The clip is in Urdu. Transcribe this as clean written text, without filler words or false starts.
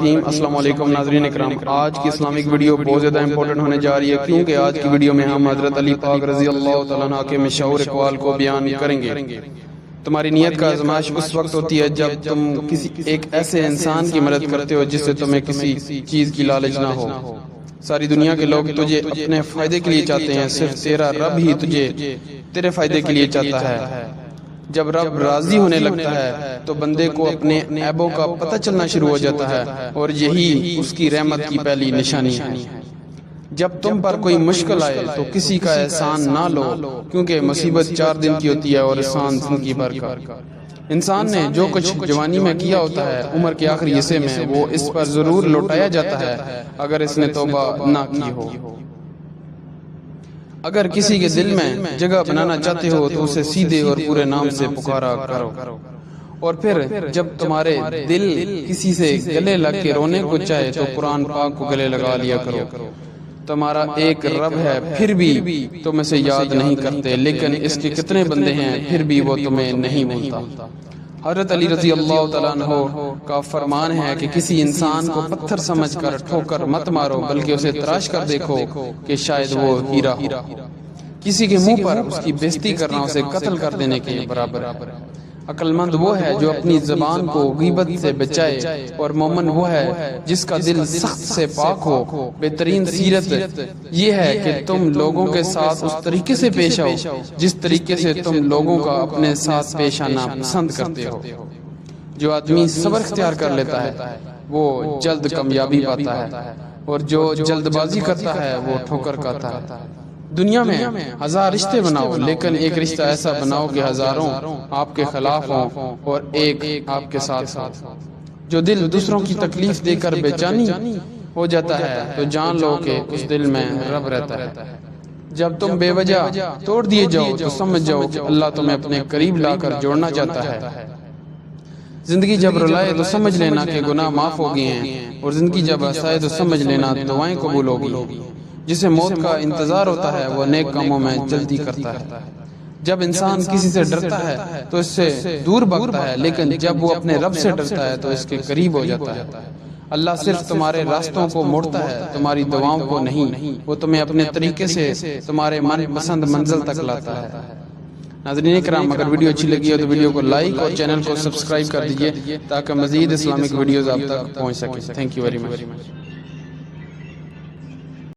السلام علیکم ناظرین اکرام، آج کی اسلامک ویڈیو بہت زیادہ امپورٹنٹ ہونے جا رہی ہے کیونکہ آج کی ویڈیو میں ہم حضرت علی پاک رضی اللہ تعالیٰ عنہ کے مشہور اقوال کو بیان کریں گے۔ تمہاری نیت کا آزمائش اس وقت ہوتی ہے جب تم کسی ایک ایسے انسان کی مدد کرتے ہو جس سے تمہیں کسی چیز کی لالچ نہ ہو۔ ساری دنیا کے لوگ تجھے اپنے فائدے کے لیے چاہتے ہیں، صرف تیرا رب ہی تجھے تیرے فائدے کے لیے چاہتا ہے۔ جب رب راضی ہونے لگتا ہے تو بندے کو اپنے عیبوں کا پتہ چلنا شروع ہو جاتا ہے، اور یہی اس کی رحمت کی پہلی نشانی ہے۔ جب تم پر کوئی مشکل آئے تو کسی کا احسان نہ لو، کیونکہ مصیبت 4 دن کی ہوتی ہے اور احسان زندگی بھر کا۔ انسان نے جو کچھ جوانی میں کیا ہوتا ہے، عمر کے آخری حصے میں وہ اس پر ضرور لوٹایا جاتا ہے اگر اس نے توبہ نہ کی ہو۔ اگر کسی کے دل میں جگہ بنانا چاہتے ہو تو اسے سیدھے اور پورے نام سے پکارا کرو، اور پھر جب تمہارے دل کسی سے گلے لگ کے رونے کو چاہے تو قرآن پاک کو گلے لگا لیا کرو۔ تمہارا ایک رب ہے، پھر بھی تم اسے یاد نہیں کرتے، لیکن اس کے کتنے بندے ہیں پھر بھی وہ تمہیں نہیں بھولتا۔ حضرت علی رضی اللہ تعالیٰ عنہ کا فرمان ہے کہ کسی انسان کو پتھر سمجھ کر ٹھوکر مت مارو، بلکہ اسے تراش کر دیکھو کہ شاید وہ ہیرا ہو۔ کسی کے منہ پر اس کی بےزتی کرنا اسے قتل کر دینے کے برابر ہے۔ عقل مند وہ ہے جو اپنی زبان کو غیبت سے بچائے، اور مومن وہ ہے جس کا دل سخت سے پاک ہو۔ بہترین سیرت یہ ہے کہ تم لوگوں کے ساتھ اس طریقے سے پیش آؤ جس طریقے سے تم لوگوں کا اپنے ساتھ پیش آنا پسند کرتے ہو۔ جو آدمی صبر اختیار کر لیتا ہے وہ جلد کامیابی پاتا ہے، اور جو جلد بازی کرتا ہے وہ ٹھوکر کھاتا ہے۔ دنیا میں 1000 رشتے بناؤ، لیکن ایک رشتہ ایسا بناؤ کہ ہزاروں آپ کے خلاف ہوں اور ایک آپ کے ساتھ ہو۔ جو دل دوسروں کی تکلیف دے کر بے چینی ہو جاتا ہے تو جان لو کہ اس دل میں رب رہتا ہے۔ جب تم بے وجہ توڑ دیے جاؤ تو سمجھ جاؤ کہ اللہ تمہیں اپنے قریب لا کر جوڑنا چاہتا ہے۔ زندگی جب رلائے تو سمجھ لینا کہ گناہ معاف ہو گئے ہیں، اور زندگی جب ہنسائے تو سمجھ لینا دعائیں قبول ہوگی۔ جسے موت کا انتظار ہوتا ہے وہ نیک کاموں میں جلدی کرتا ہے۔ جب انسان کسی سے ڈرتا ہے تو اس سے دور بھاگتا ہے، لیکن جب وہ اپنے رب سے ڈرتا ہے تو اس کے قریب ہو جاتا ہے۔ اللہ صرف تمہارے راستوں کو موڑتا ہے، تمہاری دعاؤں کو نہیں۔ وہ تمہیں اپنے طریقے سے تمہارے من پسند منزل تک لاتا ہے۔ ناظرین کرام، اگر ویڈیو اچھی لگی ہو تو ویڈیو کو لائک اور چینل کو سبسکرائب کر دیجئے تاکہ مزید اسلامک ویڈیوز آپ تک پہنچ سکیں۔ Thank you very much.